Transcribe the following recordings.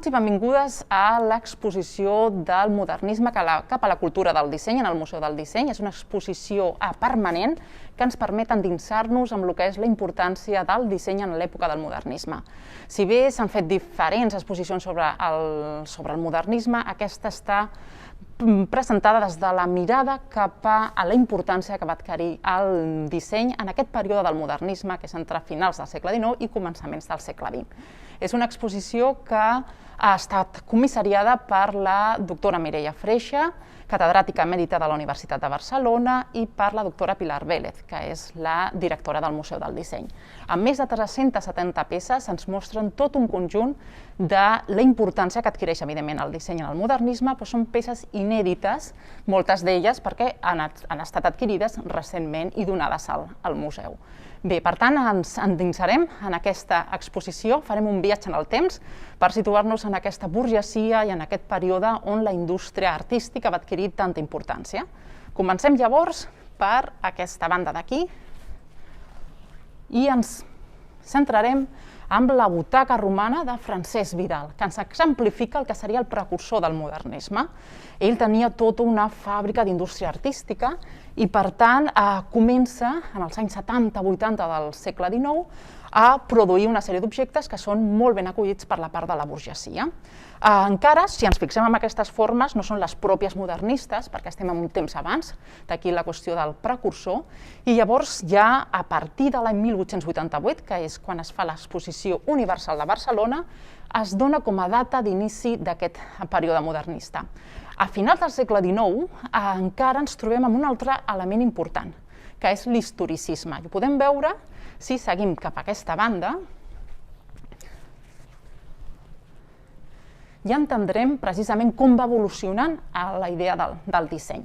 Benvinguts i benvingudes a l'exposició del modernisme cap a la cultura del disseny en el Museu del Disseny. És una exposició permanent que ens permet endinsar-nos amb el que és la importància del disseny en l'època del modernisme. Si bé s'han fet diferents exposicions sobre el modernisme, aquesta està presentada des de la mirada cap a la importància que va adquirir el disseny en aquest període del modernisme, que és entre finals del segle XIX i començaments del segle XX. És una exposició que ha estat comissariada per la doctora Mireia Freixa, catedràtica emèrita de la Universitat de Barcelona, i per la doctora Pilar Vélez, que és la directora del Museu del Disseny. Amb més de 370 peces ens mostren tot un conjunt de la importància que adquireix, evidentment, el disseny en el modernisme, però són peces inèdites, moltes d'elles perquè han estat adquirides recentment i donades al museu. Bé, per tant, ens endinsarem en aquesta exposició, farem un viatge en el temps per situar-nos en aquesta burgesia i en aquest període on la indústria artística va adquirir tanta importància. Comencem llavors per aquesta banda d'aquí i ens centrarem amb la butaca romana de Francesc Vidal, que ens exemplifica el que seria el precursor del modernisme. Ell tenia tota una fàbrica d'indústria artística i, per tant, comença, en els anys 70-80 del segle XIX, a produir una sèrie d'objectes que són molt ben acollits per la part de la burgesia. Encara, si ens fixem en aquestes formes, no són les pròpies modernistes, perquè estem en un temps abans, d'aquí la qüestió del precursor, i llavors ja a partir de l'any 1888, que és quan es fa l'Exposició Universal de Barcelona, es dona com a data d'inici d'aquest període modernista. A finals del segle XIX encara ens trobem amb un altre element important, que és l'historicisme. I ho podem veure si seguim cap a aquesta banda, ja entendrem precisament com va evolucionant la idea del disseny.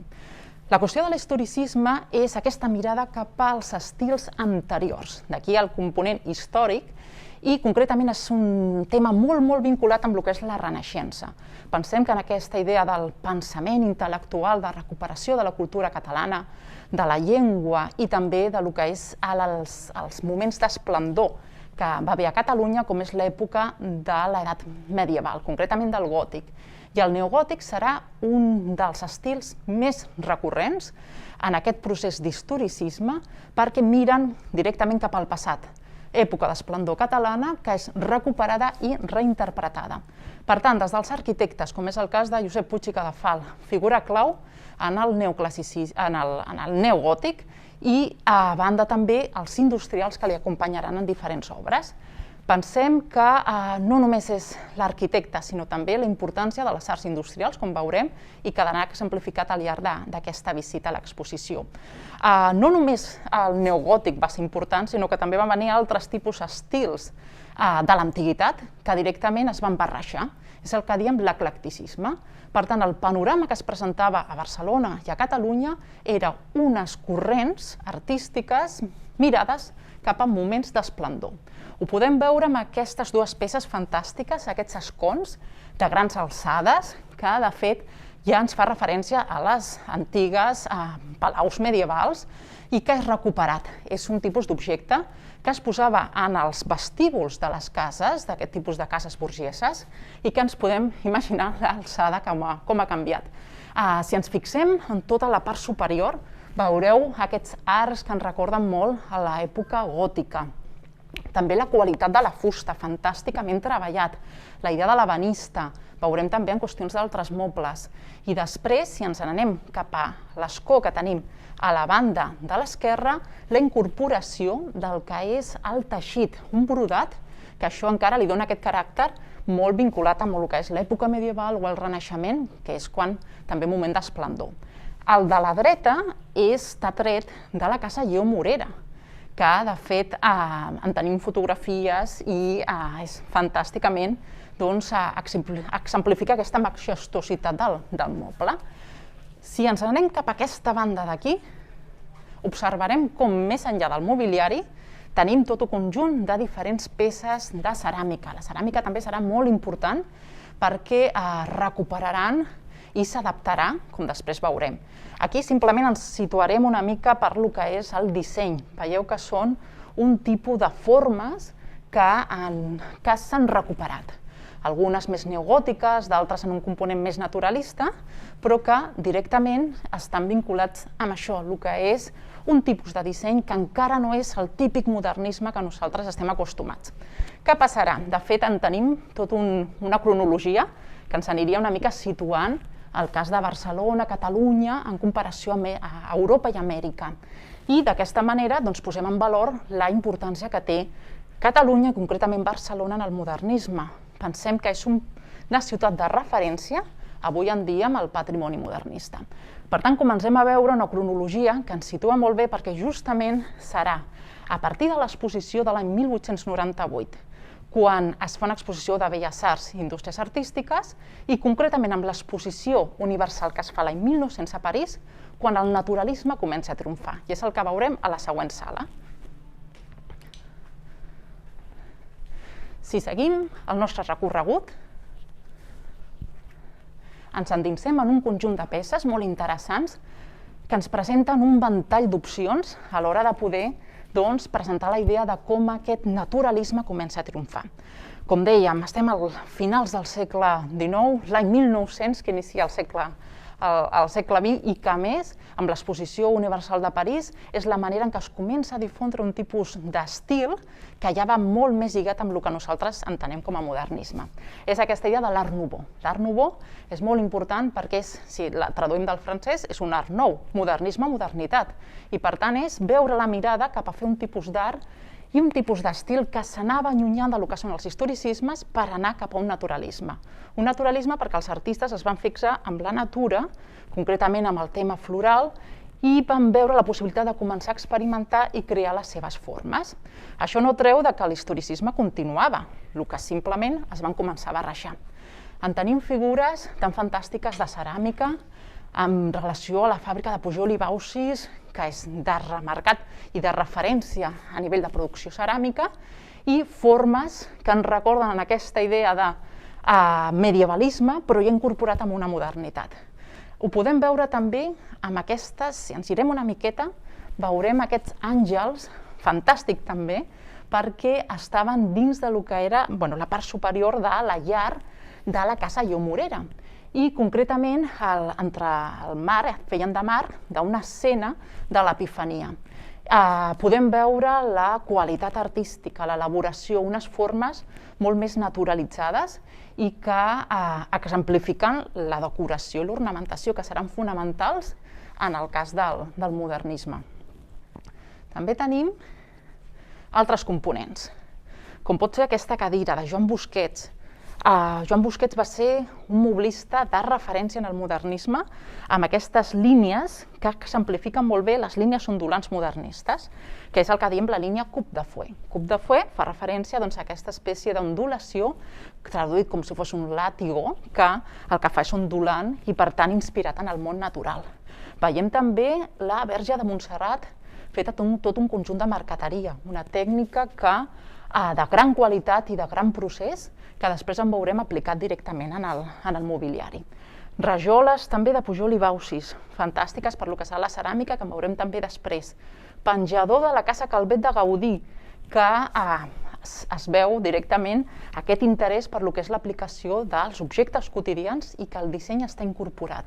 La qüestió de l'historicisme és aquesta mirada cap als estils anteriors, d'aquí el component històric, i concretament és un tema molt vinculat amb el que és la Renaixença. Pensem que en aquesta idea del pensament intel·lectual, de recuperació de la cultura catalana, de la llengua i també del que és els moments d'esplendor que va haver a Catalunya, com és l'època de l'edat medieval, concretament del gòtic. I el neogòtic serà un dels estils més recurrents en aquest procés d'historicisme perquè miren directament cap al passat, època d'esplendor catalana que és recuperada i reinterpretada. Per tant, des dels arquitectes, com és el cas de Josep Puig i Cadafal, figura clau en el neogòtic, i a banda també els industrials que li acompanyaran en diferents obres. Pensem que no només és l'arquitecte, sinó també la importància de les arts industrials, com veurem, i quedarà exemplificat al llarg d'aquesta visita a l'exposició. No només el neogòtic va ser important, sinó que també van venir altres tipus d'estils de l'antiguitat que directament es van barrejar. És el que diem l'eclecticisme. Per tant, el panorama que es presentava a Barcelona i a Catalunya era unes corrents artístiques mirades cap a moments d'esplendor. Ho podem veure amb aquestes dues peces fantàstiques, aquests escons de grans alçades, que de fet ja ens fa referència a les antigues palaus medievals i que és recuperat. És un tipus d'objecte que es posava en els vestíbuls de les cases, d'aquest tipus de cases burgeses, i que ens podem imaginar l'alçada com ha canviat. Si ens fixem en tota la part superior, veureu aquests arcs que ens recorden molt a l'època gòtica. També la qualitat de la fusta, fantàsticament treballat, la idea de l'ebenista, veurem també en qüestions d'altres mobles. I després, si ens n'anem cap a l'escó que tenim a la banda de l'esquerra, la incorporació del que és el teixit, un brodat, que això encara li dona aquest caràcter molt vinculat amb el que és l'època medieval o el Renaixement, que és quan també moment d'esplendor. El de la dreta està tret de la casa Lleó Morera, que de fet en tenim fotografies i és fantàsticament exemplifica aquesta majestuositat del moble. Si ens anem cap a aquesta banda d'aquí, observarem com més enllà del mobiliari tenim tot un conjunt de diferents peces de ceràmica. La ceràmica també serà molt important perquè recuperaran i s'adaptarà, com després veurem. Aquí simplement ens situarem una mica per lo que és el disseny. Veieu que són un tipus de formes que s'han recuperat. algunes més neogòtiques, d'altres en un component més naturalista, però que directament estan vinculats amb això, el que és un tipus de disseny que encara no és el típic modernisme que nosaltres estem acostumats. Què passarà? De fet, en tenim tota una cronologia que ens aniria una mica situant el cas de Barcelona, Catalunya, en comparació a Europa i Amèrica. I d'aquesta manera posem en valor la importància que té Catalunya, concretament Barcelona, en el modernisme. Pensem que és una ciutat de referència avui en dia amb el patrimoni modernista. Per tant, comencem a veure una cronologia que ens situa molt bé perquè justament serà a partir de l'exposició de l'any 1898, quan es fa una exposició de Belles Arts i Indústries Artístiques i concretament amb l'exposició universal que es fa l'any 1900 a París, quan el naturalisme comença a triomfar. I és el que veurem a la següent sala. Si seguim el nostre recorregut, ens endinsem en un conjunt de peces molt interessants que ens presenten un ventall d'opcions a l'hora de poder presentar la idea de com aquest naturalisme comença a triomfar. Com dèiem, estem a finals del segle XIX, l'any 1900, que inicia el segle XX i que, a més, amb l'exposició universal de París, és la manera en què es comença a difondre un tipus d'estil que ja va molt més lligat amb el que nosaltres entenem com a modernisme. És aquesta idea de l'art nouveau. L'art nouveau és molt important perquè, si la traduïm del francès, és un art nou, modernisme, modernitat. I per tant és veure la mirada cap a fer un tipus d'art i un tipus d'estil que s'anava allunyant del que són els historicismes per anar cap a un naturalisme. Un naturalisme perquè els artistes es van fixar amb la natura, concretament amb el tema floral, i van veure la possibilitat de començar a experimentar i crear les seves formes. Això no treu que l'historicisme continuava, el que simplement es van començar a barrejar. En tenim figures tan fantàstiques de ceràmica, en relació a la fàbrica de Pujol i Baucis, que és d'art remarcat i de referència a nivell de producció ceràmica, i formes que ens recorden en aquesta idea de medievalisme, però ja incorporat amb una modernitat. Ho podem veure també amb aquestes, si ens girem una miqueta, veurem aquests àngels, fantàstic també, perquè estaven dins del que era la part superior de la llar de la casa Llomorera. I concretament entre el mar, feien de mar, d'una escena de l'Epifania. Podem veure la qualitat artística, l'elaboració, unes formes molt més naturalitzades i que exemplifiquen la decoració i l'ornamentació, que seran fonamentals en el cas del modernisme. També tenim altres components, com pot ser aquesta cadira de Joan Busquets. Joan Busquets va ser un moblista de referència en el modernisme amb aquestes línies que exemplifiquen molt bé les línies ondulants modernistes, que és el que diem la línia coupe de fouet. Coupe de fouet fa referència a aquesta espècie d'ondulació, traduït com si fos un làtigo, que el que fa és ondulant i per tant inspirat en el món natural. Veiem també la Verge de Montserrat feta tot un conjunt de marqueteria, una tècnica de gran qualitat i de gran procés que després en veurem aplicat directament en el mobiliari. Rajoles també de Pujol i Baucis, fantàstiques per lo que serà la ceràmica, que en veurem també després. Penjador de la Casa Calvet de Gaudí, que es veu directament aquest interès per lo que és l'aplicació dels objectes quotidians i que el disseny està incorporat.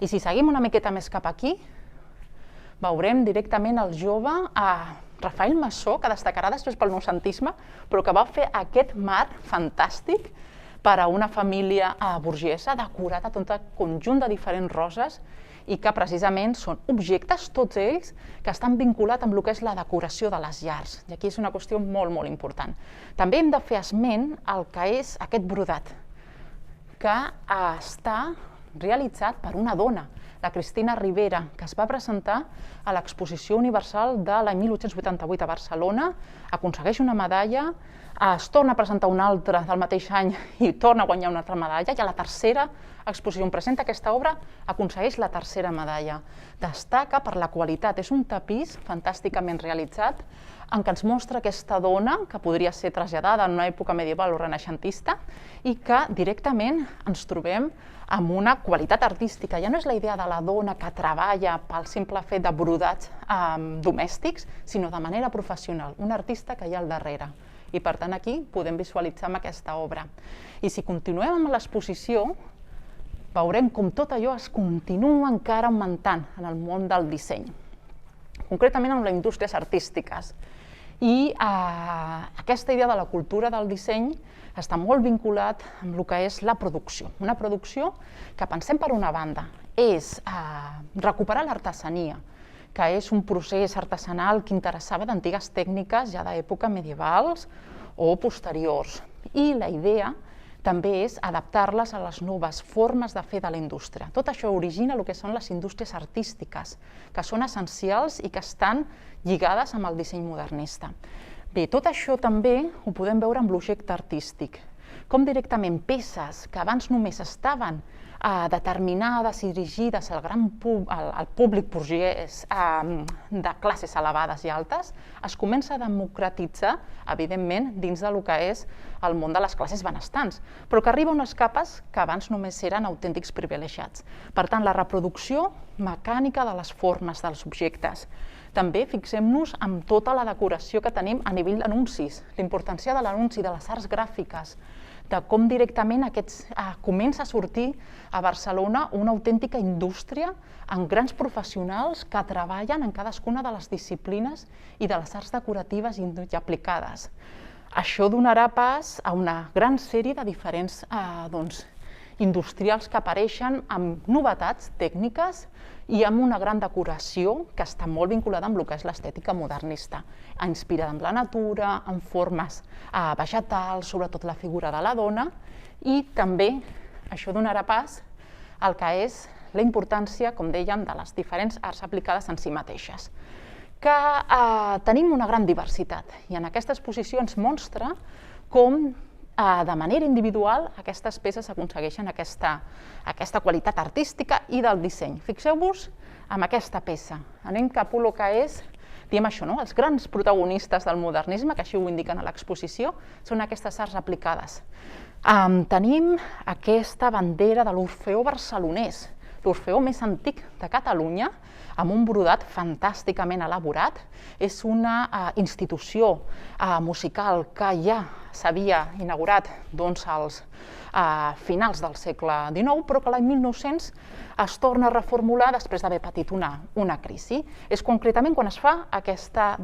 I si seguim una miqueta més cap aquí, veurem directament el jove Rafael Masó, que destacarà després pel noucentisme, però que va fer aquest marc fantàstic per a una família burgesa, decorat a tot un conjunt de diferents roses i que precisament són objectes, tots ells, que estan vinculats amb el que és la decoració de les llars. I aquí és una qüestió molt, molt important. També hem de fer esment al que és aquest brodat, que està realitzat per una dona, la Cristina Rivera, que es va presentar a l'Exposició Universal de l'any 1888 a Barcelona, aconsegueix una medalla, es torna a presentar una altra del mateix any i torna a guanyar una altra medalla, i a la tercera exposició on presenta aquesta obra aconsegueix la tercera medalla. Destaca per la qualitat, és un tapís fantàsticament realitzat en què ens mostra aquesta dona que podria ser traslladada en una època medieval o renaixentista i que directament ens trobem amb una qualitat artística. Ja no és la idea de la dona que treballa pel simple fet de brodats domèstics, sinó de manera professional, un artista que hi ha al darrere. I per tant aquí podem visualitzar amb aquesta obra. I si continuem amb l'exposició, veurem com tot allò es continua encara augmentant en el món del disseny, concretament en les indústries artístiques. I aquesta idea de la cultura del disseny està molt vinculat amb el que és la producció. Una producció que pensem per una banda és recuperar l'artesania, que és un procés artesanal que interessava d'antigues tècniques ja d'època medievals o posteriors. I la idea també és adaptar-les a les noves formes de fer de la indústria. Tot això origina el que són les indústries artístiques, que són essencials i que estan lligades amb el disseny modernista. Bé, tot això també ho podem veure amb l'objecte artístic, com directament peces que abans només estaven determinades i dirigides al públic burgès de classes elevades i altes, es comença a democratitzar, evidentment, dins del que és el món de les classes benestants, però que arriba a unes capes que abans només eren autèntics privilegiats. Per tant, la reproducció mecànica de les formes dels objectes. També fixem-nos en tota la decoració que tenim a nivell d'anuncis, la importància de l'anunci, de les arts gràfiques, de com directament comença a sortir a Barcelona una autèntica indústria amb grans professionals que treballen en cadascuna de les disciplines i de les arts decoratives i aplicades. Això donarà pas a una gran sèrie de diferents industrials que apareixen amb novetats tècniques i amb una gran decoració que està molt vinculada amb el que és l'estètica modernista, inspirada en la natura, en formes vegetals, sobretot la figura de la dona, i també això donarà pas al que és la importància, com dèiem, de les diferents arts aplicades en si mateixes, que tenim una gran diversitat, i en aquesta exposició ens mostra com de manera individual aquestes peces aconsegueixen aquesta qualitat artística i del disseny. Fixeu-vos en aquesta peça. Anem cap a el que és, diem això, els grans protagonistes del modernisme, que així ho indiquen a l'exposició, són aquestes arts aplicades. Tenim aquesta bandera de l'Orfeó barcelonès, l'Orfeó més antic de Catalunya, amb un brodat fantàsticament elaborat. És una institució musical que ja s'havia inaugurat als finals del segle XIX, però que l'any 1900 es torna a reformular després d'haver patit una crisi. És concretament quan es fa aquesta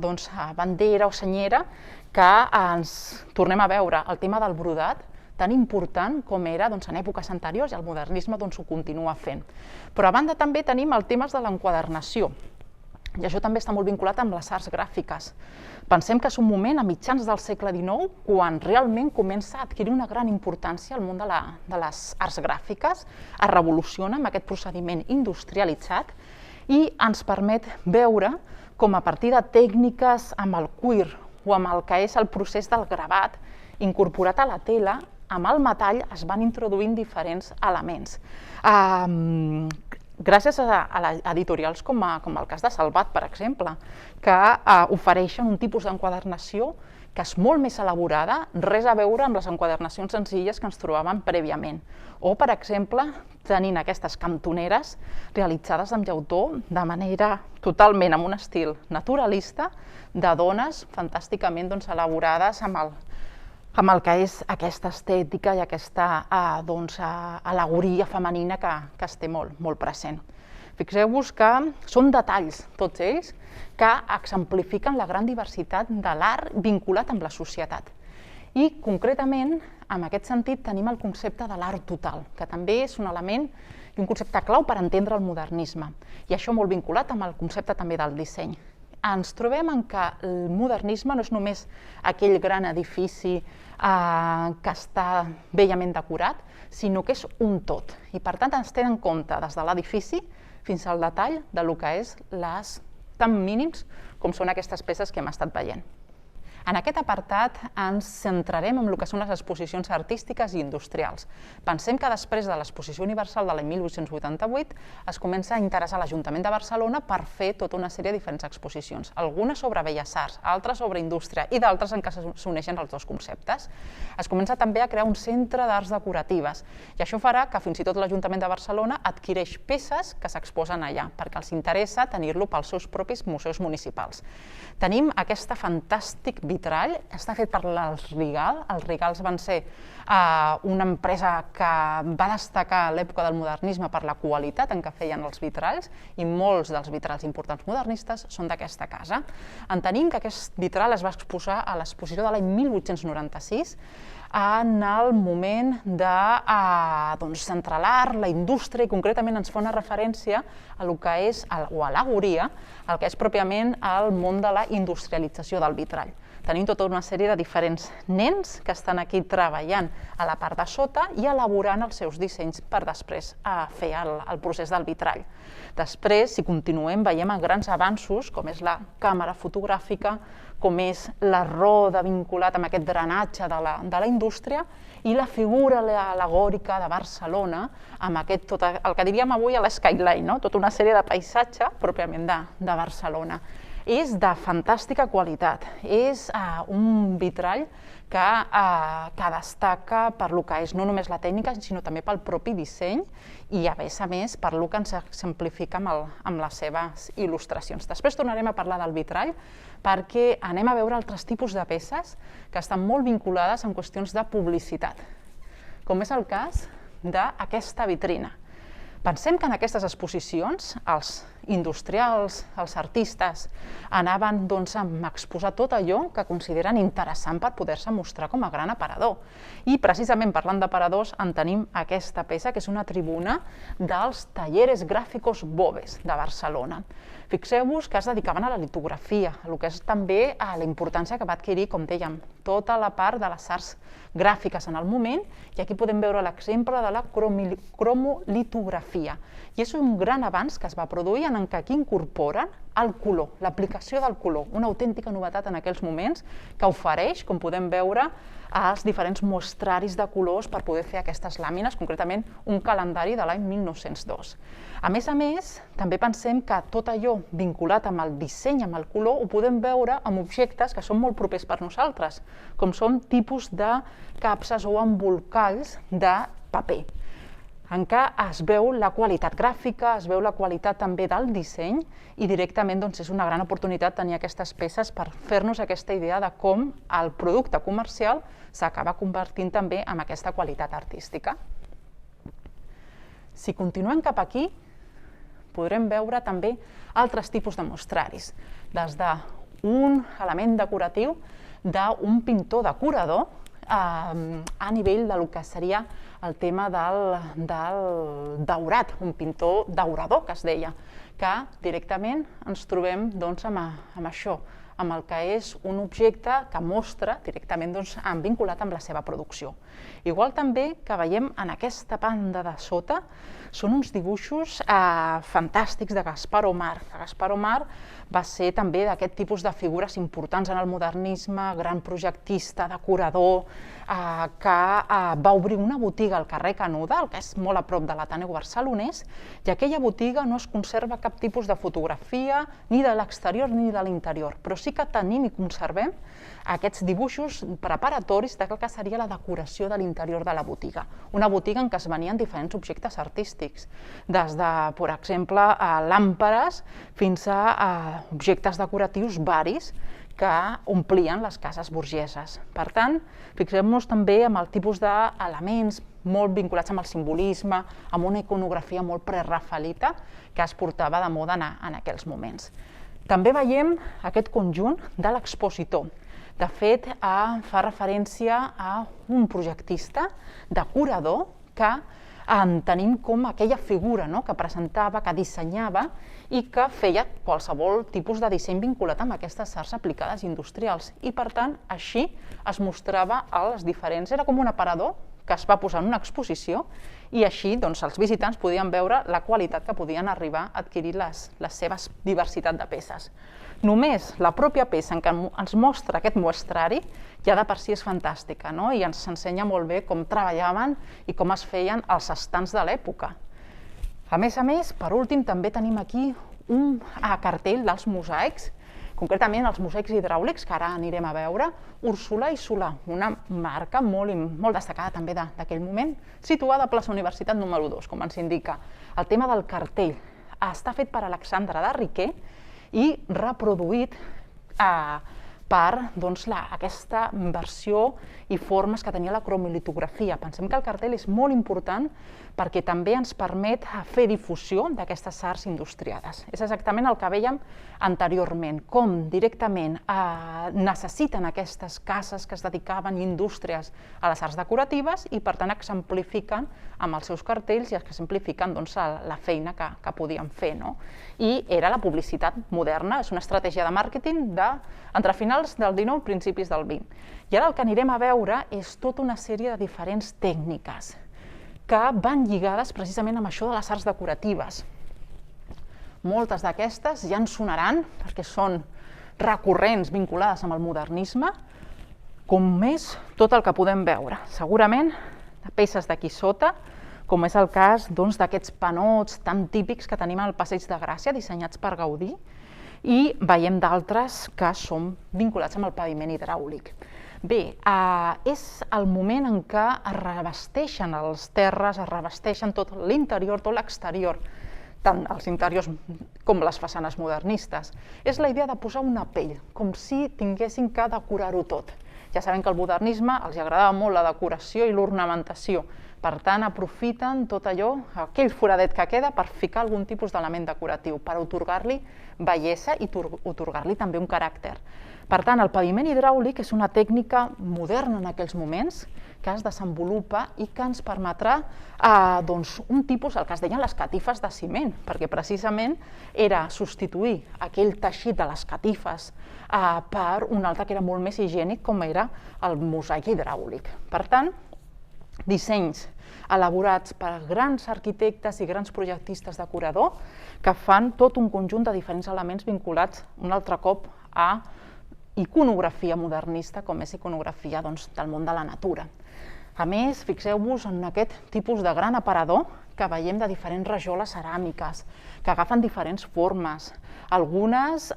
bandera o senyera que ens tornem a veure el tema del brodat, tan important com era en èpoques anteriors, i el modernisme ho continua fent. Però a banda també tenim el tema de l'enquadernació, i això també està molt vinculat amb les arts gràfiques. Pensem que és un moment a mitjans del segle XIX quan realment comença a adquirir una gran importància el món de les arts gràfiques, es revoluciona amb aquest procediment industrialitzat i ens permet veure com a partir de tècniques amb el cuir o amb el que és el procés del gravat incorporat a la tela, amb el metall es van introduint diferents elements. Gràcies a editorials com el cas de Salvat, per exemple, que ofereixen un tipus d'enquadernació que és molt més elaborada, res a veure amb les enquadernacions senzilles que ens trobàvem prèviament. O, per exemple, tenint aquestes cantoneres realitzades amb llautó de manera totalment amb un estil naturalista, de dones fantàsticament elaborades amb el que és aquesta estètica i aquesta al·legoria femenina que es té molt present. Fixeu-vos que són detalls, tots ells, que exemplifiquen la gran diversitat de l'art vinculat amb la societat. I, concretament, en aquest sentit, tenim el concepte de l'art total, que també és un element i un concepte clau per entendre el modernisme. I això molt vinculat amb el concepte també del disseny. Ens trobem en que el modernisme no és només aquell gran edifici que està bellament decorat, sinó que és un tot. I per tant ens tenen en compte des de l'edifici fins al detall del que és les tan mínims com són aquestes peces que hem estat veient. En aquest apartat ens centrarem en el que són les exposicions artístiques i industrials. Pensem que després de l'Exposició Universal de l'any 1888 es comença a interessar l'Ajuntament de Barcelona per fer tota una sèrie de diferents exposicions, algunes sobre belles arts, altres sobre indústria i d'altres en què s'uneixen els dos conceptes. Es comença també a crear un centre d'arts decoratives i això farà que fins i tot l'Ajuntament de Barcelona adquireix peces que s'exposen allà perquè els interessa tenir-lo pels seus propis museus municipals. Tenim aquesta fantàstic vitrall, està fet per els Rigal. Els Rigals van ser una empresa que va destacar a l'època del modernisme per la qualitat en què feien els vitralls, i molts dels vitralls importants modernistes són d'aquesta casa. Entenem que aquest vitral es va exposar a l'exposició de l'any 1896, en el moment de centrar l'art, la indústria, i concretament ens fa una referència a lo que és, o al·legoria, el que és pròpiament el món de la industrialització del vitrall. Tenim tota una sèrie de diferents nens que estan aquí treballant a la part de sota i elaborant els seus dissenys per després fer el procés del vitrall. Després, si continuem, veiem grans avanços, com és la càmera fotogràfica, com és la roda vinculat amb aquest drenatge de la indústria, i la figura al·legòrica de Barcelona, amb tot el que diríem avui a l'skyline, tota una sèrie de paisatge pròpiament de Barcelona. És de fantàstica qualitat, és un vitrall que destaca per lo que és no només la tècnica, sinó també pel propi disseny, i a més per lo que ens exemplifica amb les seves il·lustracions. Després tornarem a parlar del vitrall, perquè anem a veure altres tipus de peces que estan molt vinculades amb qüestions de publicitat, com és el cas d'aquesta vitrina. Pensem que en aquestes exposicions els industrials, els artistes, anaven a exposar tot allò que consideren interessant per poder-se mostrar com a gran aparador. I precisament parlant d'aparadors en tenim aquesta peça, que és una tribuna dels Talleres Gráficos Boves de Barcelona. Fixeu-vos que es dedicaven a la litografia, a el que és també a la importància que va adquirir, com dèiem, tota la part de les arts gràfiques en el moment, i aquí podem veure l'exemple de la cromolitografia. I és un gran avanç que es va produir en què aquí incorporen el color, l'aplicació del color, una autèntica novetat en aquells moments que ofereix, com podem veure, els diferents mostraris de colors per poder fer aquestes làmines, concretament un calendari de l'any 1902. A més, també pensem que tot allò vinculat amb el disseny, amb el color, ho podem veure amb objectes que són molt propers per nosaltres, com són tipus de capses o embolcalls de paper, en què es veu la qualitat gràfica, es veu la qualitat també del disseny, i directament és una gran oportunitat tenir aquestes peces per fer-nos aquesta idea de com el producte comercial s'acaba convertint també en aquesta qualitat artística. Si continuem cap aquí, podrem veure també altres tipus de mostraris, des d'un element decoratiu d'un pintor decorador a nivell del que seria el tema del daurat, un pintor daurador, que es deia, que directament ens trobem amb això, amb el que és un objecte que mostra directament vinculat amb la seva producció. Igual també que veiem en aquesta banda de sota són uns dibuixos fantàstics de Gaspar Omar. Gaspar Omar va ser també d'aquest tipus de figures importants en el modernisme, gran projectista, decorador, que va obrir una botiga al carrer Canuda, el que és molt a prop de l'Ateneu barcelonès, i aquella botiga no es conserva cap tipus de fotografia, ni de l'exterior ni de l'interior, però sí que tenim i conservem aquests dibuixos preparatoris del que seria la decoració de l'interior de la botiga. Una botiga en què es venien diferents objectes artístics, des de, per exemple, làmperes fins a objectes decoratius varis que omplien les cases burgeses. Per tant, fixem-nos també en el tipus d'elements molt vinculats amb el simbolisme, amb una iconografia molt prerafaelita que es portava de moda en aquells moments. També veiem aquest conjunt de l'expositor. De fet, fa referència a un projectista, decorador, que tenim com aquella figura que presentava, que dissenyava i que feia qualsevol tipus de disseny vinculat amb aquestes arts aplicades industrials. I, per tant, així es mostrava als diferents. Era com un aparador que es va posar en una exposició i així els visitants podien veure la qualitat que podien arribar a adquirir les seves diversitat de peces. Només la pròpia peça en què ens mostra aquest mostrari ja de per si és fantàstica i ens ensenya molt bé com treballaven i com es feien els estants de l'època. A més, per últim, també tenim aquí un cartell dels mosaics, concretament els mosaics hidràulics, que ara anirem a veure, Úrsula i Solà, una marca molt destacada també d'aquell moment, situada a plaça Universitat número 2, com ens indica. El tema del cartell està fet per Alexandre de Riquer i reproduït per aquesta versió i formes que tenia la cromolitografia. Pensem que el cartell és molt important perquè també ens permet fer difusió d'aquestes arts industriades. És exactament el que vèiem anteriorment, com directament necessiten aquestes cases que es dedicaven indústries a les arts decoratives i per tant exemplifiquen amb els seus cartells i exemplifiquen la feina que podien fer. I era la publicitat moderna, és una estratègia de màrqueting entre finals del XIX i principis del XX. I ara el que anirem a veure és tota una sèrie de diferents tècniques que van lligades precisament amb això de les arts decoratives. Moltes d'aquestes ja ens sonaran perquè són recurrents vinculades amb el modernisme, com és tot el que podem veure. Segurament peces d'aquí sota, com és el cas d'aquests panots tan típics que tenim al Passeig de Gràcia, dissenyats per Gaudí, i veiem d'altres que són vinculats amb el paviment hidràulic. Bé, és el moment en què es revesteixen els terres, es revesteixen tot l'interior, tot l'exterior, tant els interiors com les façanes modernistes. És la idea de posar una pell, com si tinguessin que decorar-ho tot. Ja sabem que al modernisme els agradava molt la decoració i l'ornamentació, per tant aprofiten tot allò, aquell foradet que queda, per ficar algun tipus d'element decoratiu, per atorgar-li bellesa i atorgar-li també un caràcter. Per tant, el paviment hidràulic és una tècnica moderna en aquells moments que es desenvolupa i que ens permetrà un tipus, el que es deien les catifes de ciment, perquè precisament era substituir aquell teixit de les catifes per un altre que era molt més higiènic, com era el mosaic hidràulic. Per tant, dissenys elaborats per grans arquitectes i grans projectistes decorador que fan tot un conjunt de diferents elements vinculats un altre cop a iconografia modernista, com és iconografia del món de la natura. A més, fixeu-vos en aquest tipus de gran aparador que veiem de diferents rajoles ceràmiques, que agafen diferents formes. Algunes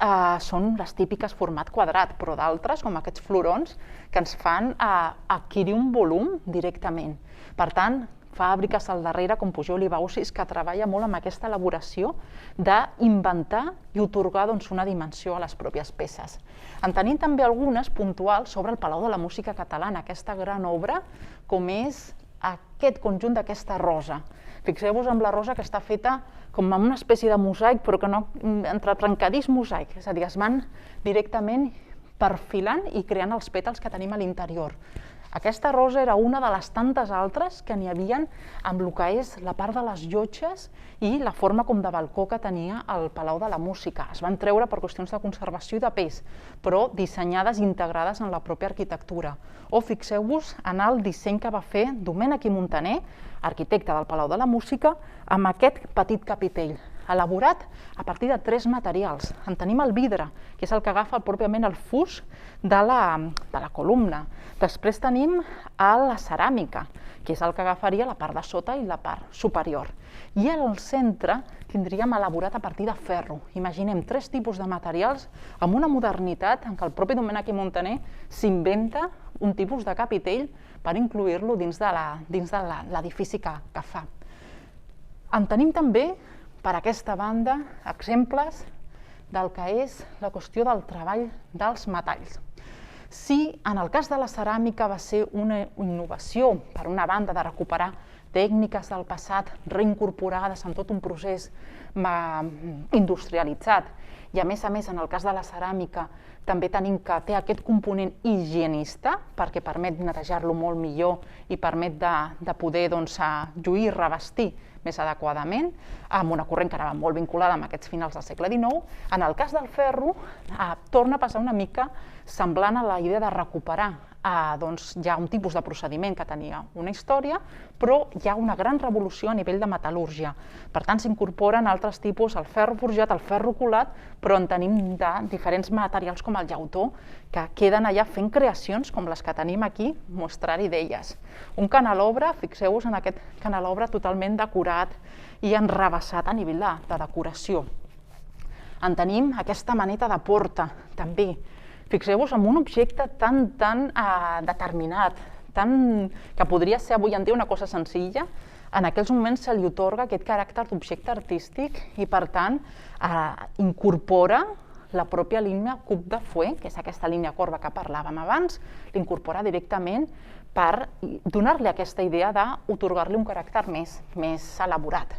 són les típiques format quadrat, però d'altres, com aquests florons, que ens fan adquirir un volum directament. Per tant, fàbriques al darrere, com Pujol i Baucis, que treballa molt amb aquesta elaboració d'inventar i atorgar una dimensió a les pròpies peces. En tenim també algunes puntuals sobre el Palau de la Música Catalana, aquesta gran obra, com és aquest conjunt d'aquesta rosa. Fixeu-vos en la rosa que està feta com una espècie de mosaic, però que no entre trencadís mosaic, és a dir, es van directament perfilant i creant els pètals que tenim a l'interior. Aquesta rosa era una de les tantes altres que n'hi havia amb el que és la part de les llotges i la forma com de balcó que tenia el Palau de la Música. Es van treure per qüestions de conservació i de pes, però dissenyades i integrades en la pròpia arquitectura. O fixeu-vos en el disseny que va fer Domènec i Montaner, arquitecte del Palau de la Música, amb aquest petit capitell, elaborat a partir de 3 materials. En tenim el vidre, que és el que agafa pròpiament el fust de la columna. Després tenim la ceràmica, que és el que agafaria la part de sota i la part superior. I al centre tindríem elaborat a partir de ferro. Imaginem 3 tipus de materials amb una modernitat en què el propi Domènec i Montaner s'inventa un tipus de capitell per incluir-lo dins de l'edifici que fa. En tenim també, per aquesta banda, exemples del que és la qüestió del treball dels metalls. Si en el cas de la ceràmica va ser una innovació, per una banda, de recuperar tècniques del passat reincorporades en tot un procés industrialitzat, i a més, en el cas de la ceràmica, també tenim que té aquest component higienista, perquè permet netejar-lo molt millor i permet de poder lluir i revestir més adequadament, amb una corrent que anava molt vinculada amb aquests finals del segle XIX. En el cas del ferro, torna a passar una mica semblant a la idea de recuperar ja un tipus de procediment que tenia una història, però hi ha una gran revolució a nivell de metal·lúrgia. Per tant, s'incorporen altres tipus, el ferro forjat, el ferro colat, però en tenim de diferents materials com el llautó, que queden allà fent creacions com les que tenim aquí, mostrar-hi d'elles. Un canelobre, fixeu-vos en aquest canelobre totalment decorat i enrevessat a nivell de decoració. En tenim aquesta maneta de porta, també. Fixeu-vos en un objecte tan determinat, que podria ser avui en dia una cosa senzilla, en aquells moments se li atorga aquest caràcter d'objecte artístic i, per tant, incorpora la pròpia línia Coupe de Fouet, que és aquesta línia corba que parlàvem abans, l'incorpora directament per donar-li aquesta idea d'atorgar-li un caràcter més elaborat.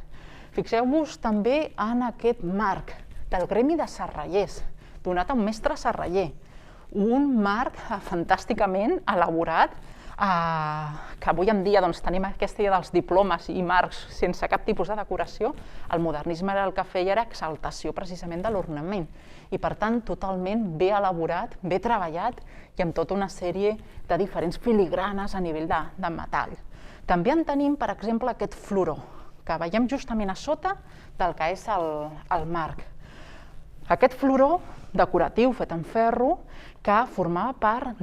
Fixeu-vos també en aquest marc del gremi de serrallers, donat a un mestre serraller, un marc fantàsticament elaborat, que avui en dia tenim aquesta idea dels diplomes i marcs sense cap tipus de decoració. El modernisme el que feia era exaltació precisament de l'ornament i per tant totalment ben elaborat, ben treballat i amb tota una sèrie de diferents filigranes a nivell de metall. També en tenim, per exemple, aquest floró, que veiem justament a sota del que és el marc. Aquest floró decoratiu fet en ferro que formava part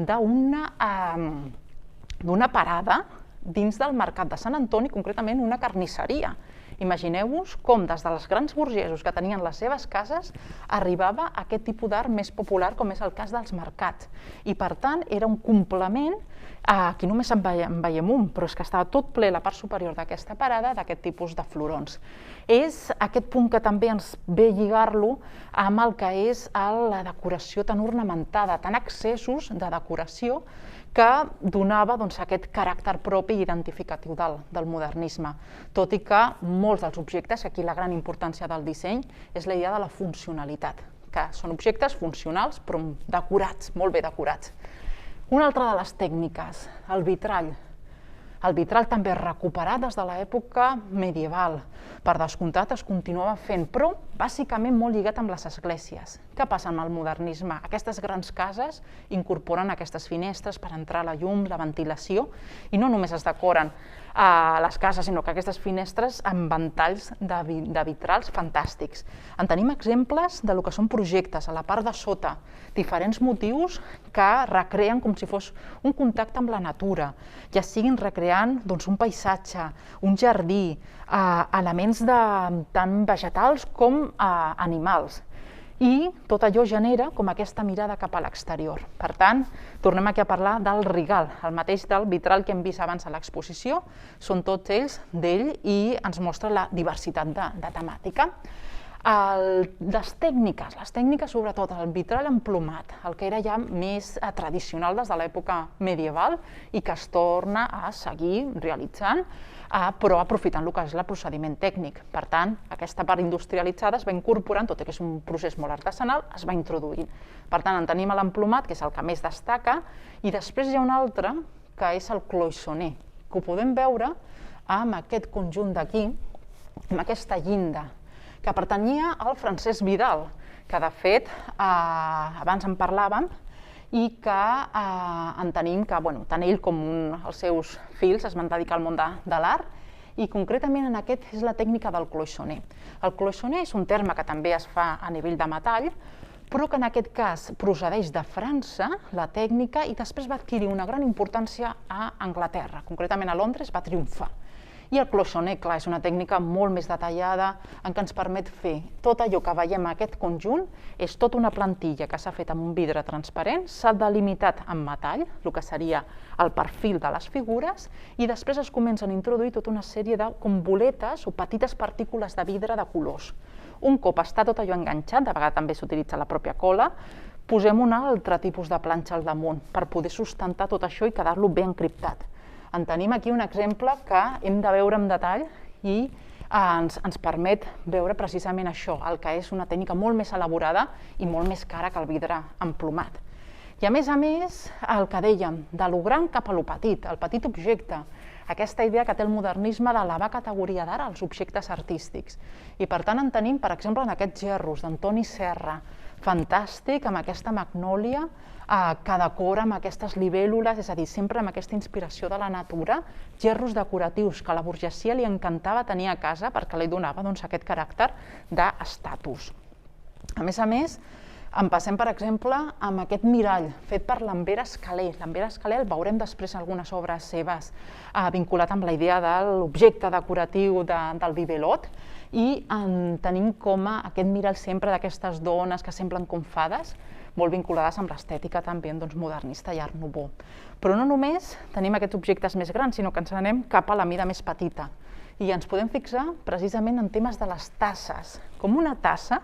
d'una parada dins del mercat de Sant Antoni, concretament una carnisseria. Imagineu-vos com des dels grans burgesos que tenien les seves cases arribava a aquest tipus d'art més popular com és el cas dels mercats. I per tant era un complement, aquí només en veiem un, però és que estava tot ple la part superior d'aquesta parada d'aquest tipus de florons. És aquest punt que també ens ve lligar-lo amb el que és la decoració tan ornamentada, tan excessos de decoració que donava aquest caràcter propi i identificatiu del modernisme, tot i que molts dels objectes, aquí la gran importància del disseny, és la idea de la funcionalitat, que són objectes funcionals però decorats, molt bé decorats. Una altra de les tècniques, el vitrall. El vitrall també recuperat des de l'època medieval. Per descomptat es continuava fent, però bàsicament molt lligat amb les esglésies. Què passa amb el modernisme? Aquestes grans cases incorporen aquestes finestres per entrar la llum, la ventilació, i no només es decoren les cases, sinó que aquestes finestres amb ventalls de vitrals fantàstics. En tenim exemples del que són projectes a la part de sota, diferents motius que recreen com si fos un contacte amb la natura, ja siguin recreant un paisatge, un jardí, elements tant vegetals com animals. I tot allò genera com aquesta mirada cap a l'exterior. Per tant, tornem aquí a parlar del Rigal, el mateix del vitral que hem vist abans a l'exposició, són tots ells d'ell i ens mostra la diversitat de temàtica. Les tècniques, sobretot el vitral emplomat, el que era ja més tradicional des de l'època medieval i que es torna a seguir realitzant, però aprofitant el que és el procediment tècnic. Per tant, aquesta part industrialitzada es va incorporant, tot i que és un procés molt artesanal, es va introduint. Per tant, en tenim l'emplomat, que és el que més destaca, i després hi ha un altre, que és el cloisonné, que ho podem veure amb aquest conjunt d'aquí, amb aquesta llinda, que pertanyia al Francesc Vidal, que de fet abans en parlàvem, i que entenem que tant ell com els seus fills es van dedicar al món de l'art, i concretament en aquest és la tècnica del cloisonné. El cloisonné és un terme que també es fa a nivell de metall, però que en aquest cas procedeix de França, la tècnica, i després va adquirir una gran importància a Anglaterra, concretament a Londres va triomfar. I el cloisonné, clar, és una tècnica molt més detallada en què ens permet fer tot allò que veiem en aquest conjunt, és tota una plantilla que s'ha fet amb un vidre transparent, s'ha delimitat amb metall, el que seria el perfil de les figures, i després es comencen a introduir tota una sèrie de boletes o petites partícules de vidre de colors. Un cop està tot allò enganxat, de vegades també s'utilitza la pròpia cola, posem un altre tipus de planxa al damunt per poder sustentar tot això i quedar-lo ben encriptat. En tenim aquí un exemple que hem de veure en detall i ens permet veure precisament això, el que és una tècnica molt més elaborada i molt més cara que el vidre emplomat. I a més, el que dèiem, de lo gran cap a lo petit, el petit objecte, aquesta idea que té el modernisme d'elevar categoria d'art als objectes artístics. I per tant en tenim, per exemple, en aquests gerros d'Antoni Serra, fantàstic, amb aquesta magnòlia, que decora amb aquestes libèl·lules, és a dir, sempre amb aquesta inspiració de la natura, gerros decoratius que a la burgesia li encantava tenir a casa perquè li donava aquest caràcter d'estatus. A més, en passem, per exemple, amb aquest mirall fet per Lambert Escaler. Lambert Escaler el veurem després en algunes obres seves, vinculat amb la idea de l'objecte decoratiu del bibelot, i tenim com aquest mirall sempre d'aquestes dones que semblen com fades, molt vinculades amb l'estètica també modernista i art nouveau. Però no només tenim aquests objectes més grans, sinó que ens anem cap a la mida més petita. I ens podem fixar precisament en temes de les tasses. Com una tassa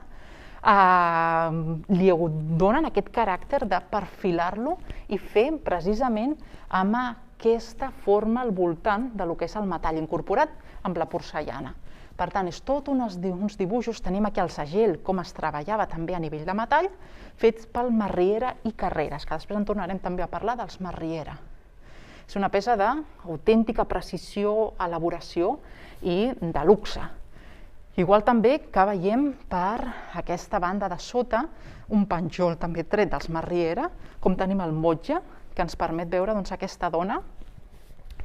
li donen aquest caràcter de perfilar-lo i fer precisament amb aquesta forma al voltant del que és el metall incorporat amb la porcellana. Per tant, és tot uns dibuixos, tenim aquí el segell, com es treballava també a nivell de metall, fets pel Masriera i Carreras, que després en tornarem també a parlar dels Masriera. És una peça d'autèntica precisió, elaboració i de luxe. Igual també que veiem per aquesta banda de sota un penjol també tret dels Masriera, com tenim el motlle, que ens permet veure aquesta dona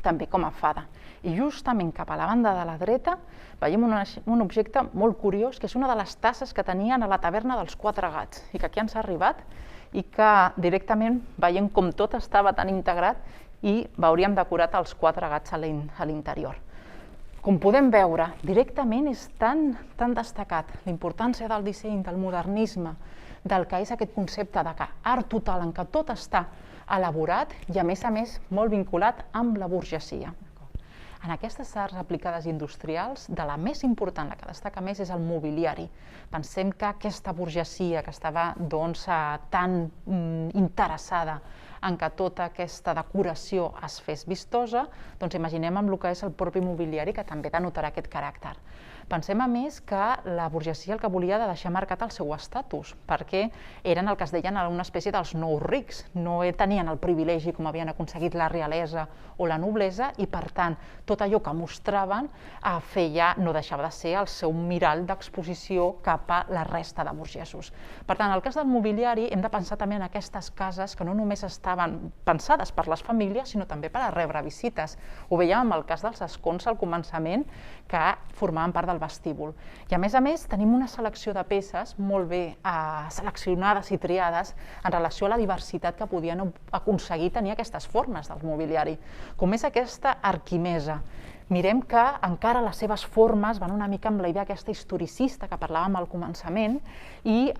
també com a fada. I justament cap a la banda de la dreta veiem un objecte molt curiós, que és una de les tasses que tenien a la taverna dels Quatre Gats i que aquí ens ha arribat i que directament veiem com tot estava tan integrat i veuríem decorat els Quatre Gats a l'interior. Com podem veure, directament és tan destacat la importància del disseny, del modernisme, del que és aquest concepte de art total en què tot està elaborat i a més molt vinculat amb la burgesia. En aquestes arts aplicades industrials, de la més important, la que destaca més, és el mobiliari. Pensem que aquesta burgesia que estava tan interessada en que tota aquesta decoració es fes vistosa, doncs imaginem amb el que és el propi mobiliari, que també denotarà aquest caràcter. Pensem, a més, que la burgesia el que volia era deixar marcat el seu estatus, perquè eren el que es deien una espècie dels nous rics, no tenien el privilegi com havien aconseguit la realesa o la noblesa i, per tant, tot allò que mostraven no deixava de ser el seu mirall d'exposició cap a la resta de burgesos. Per tant, en el cas del mobiliari hem de pensar també en aquestes cases que no només estaven pensades per les famílies, sinó també per a rebre visites. Ho veiem amb el cas dels escons al començament, que formaven part del vestíbul. I a més tenim una selecció de peces molt bé seleccionades i triades en relació a la diversitat que podien aconseguir tenir aquestes formes del mobiliari, com és aquesta arquimesa. Mirem que encara les seves formes van una mica amb la idea aquesta historicista que parlàvem al començament i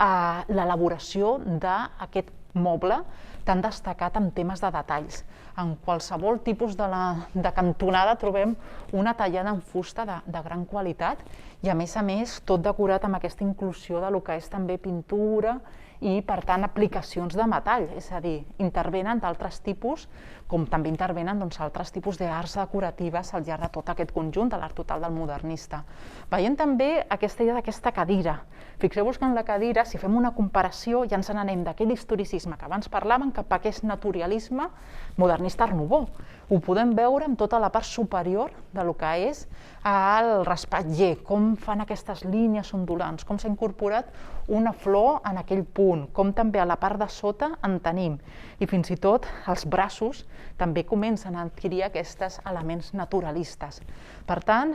l'elaboració d'aquest moble tan destacat en temes de detalls. En qualsevol tipus de cantonada trobem una tallada en fusta de gran qualitat i, a més, tot decorat amb aquesta inclusió de lo que és també pintura i, per tant, aplicacions de metall, és a dir, intervenen d'altres tipus, com també intervenen altres tipus d'arts decoratives al llarg de tot aquest conjunt de l'art total del modernista. Veiem també aquesta idea d'aquesta cadira. Fixeu-vos que en la cadira, si fem una comparació, ja ens n'anem d'aquell historicisme que abans parlàvem cap a aquest naturalisme modernista Art Nouveau. Ho podem veure en tota la part superior del que és el respatller, com fan aquestes línies ondulants, com s'ha incorporat una flor en aquell punt, com també a la part de sota en tenim. I fins i tot els braços també comencen a adquirir aquests elements naturalistes. Per tant,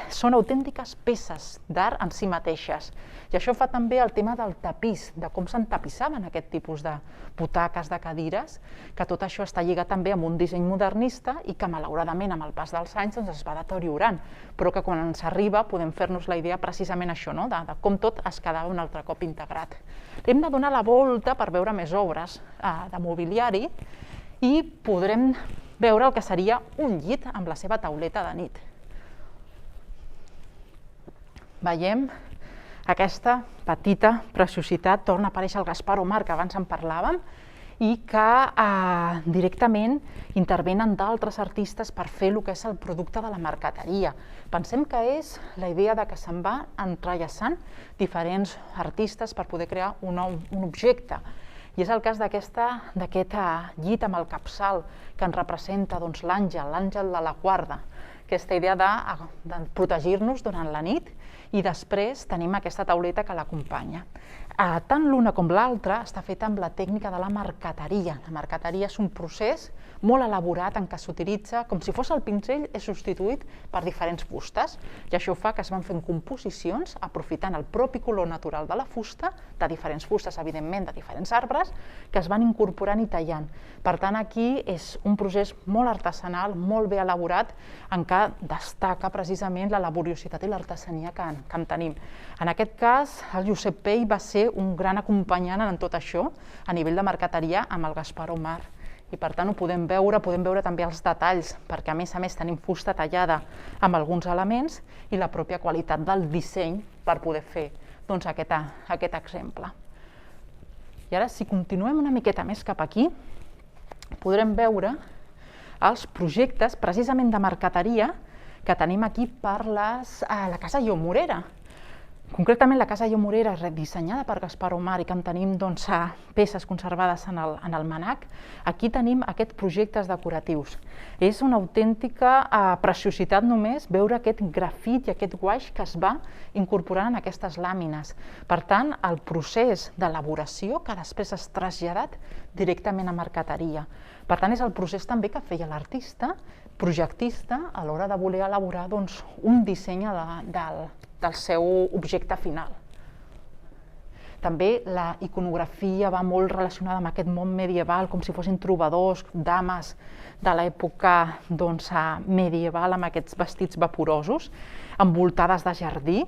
són autèntiques peces d'art en si mateixes. I això fa també el tema del tapís, de com s'entapissaven aquest tipus de butaques, de cadires, que tot això està lligat també amb un disseny modernista i que malauradament amb el pas dels anys es va deteriorant, però que quan ens arriba podem fer-nos la idea precisament això, de com tot es quedava un altre cop integrat. Hem de donar la volta per veure més obres de mobiliari i podrem veure el que seria un llit amb la seva tauleta de nit. Veiem aquesta petita preciositat, torna a aparèixer el Gaspar Omar, que abans en parlàvem, i que directament intervenen d'altres artistes per fer el que és el producte de la marqueteria. Pensem que és la idea que se'n va entrellaçant diferents artistes per poder crear un objecte. I és el cas d'aquest llit amb el capçal que ens representa l'àngel de la guarda, aquesta idea de protegir-nos durant la nit, i després tenim aquesta tauleta que l'acompanya. Tant l'una com l'altra està feta amb la tècnica de la marqueteria. La marqueteria és un procés molt elaborat en què s'utilitza, com si fos el pinzell, és substituït per diferents fustes, i això fa que es van fent composicions aprofitant el propi color natural de la fusta, de diferents fustes, evidentment, de diferents arbres, que es van incorporant i tallant. Per tant, aquí és un procés molt artesanal, molt bé elaborat, en què destaca precisament la laboriositat i l'artesania que en tenim. En aquest cas, el Josep Pey va ser un gran acompanyant en tot això, a nivell de marqueteria, amb el Gaspar Omar. I per tant ho podem veure també els detalls, perquè a més tenim fusta tallada amb alguns elements i la pròpia qualitat del disseny per poder fer doncs, aquest exemple. I ara, si continuem una miqueta més cap aquí, podrem veure els projectes precisament de marqueteria que tenim aquí per la Casa Llomorera. Concretament, la Casa Llomorera, dissenyada per Gaspar Omar i que en tenim peces conservades en el MNAC, aquí tenim aquests projectes decoratius. És una autèntica preciositat només veure aquest grafit i aquest guaix que es va incorporant en aquestes làmines. Per tant, el procés d'elaboració que després és traslladat directament a marqueteria. Per tant, és el procés també que feia l'artista projectista a l'hora de voler elaborar un disseny del seu objecte final. També la iconografia va molt relacionada amb aquest món medieval, com si fossin trobadors, dames de l'època medieval, amb aquests vestits vaporosos, envoltades de jardí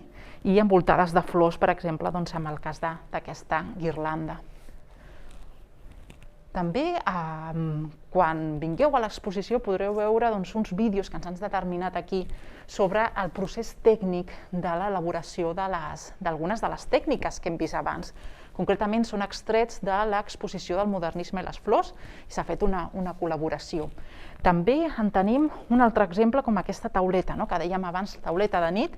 i envoltades de flors, per exemple, en el cas d'aquesta guirlanda. També, quan vingueu a l'exposició, podreu veure uns vídeos que ens han determinat aquí sobre el procés tècnic de l'elaboració d'algunes de les tècniques que hem vist abans. Concretament, són extrets de l'exposició del modernisme i les flors i s'ha fet una col·laboració. També en tenim un altre exemple com aquesta tauleta, que dèiem abans, tauleta de nit,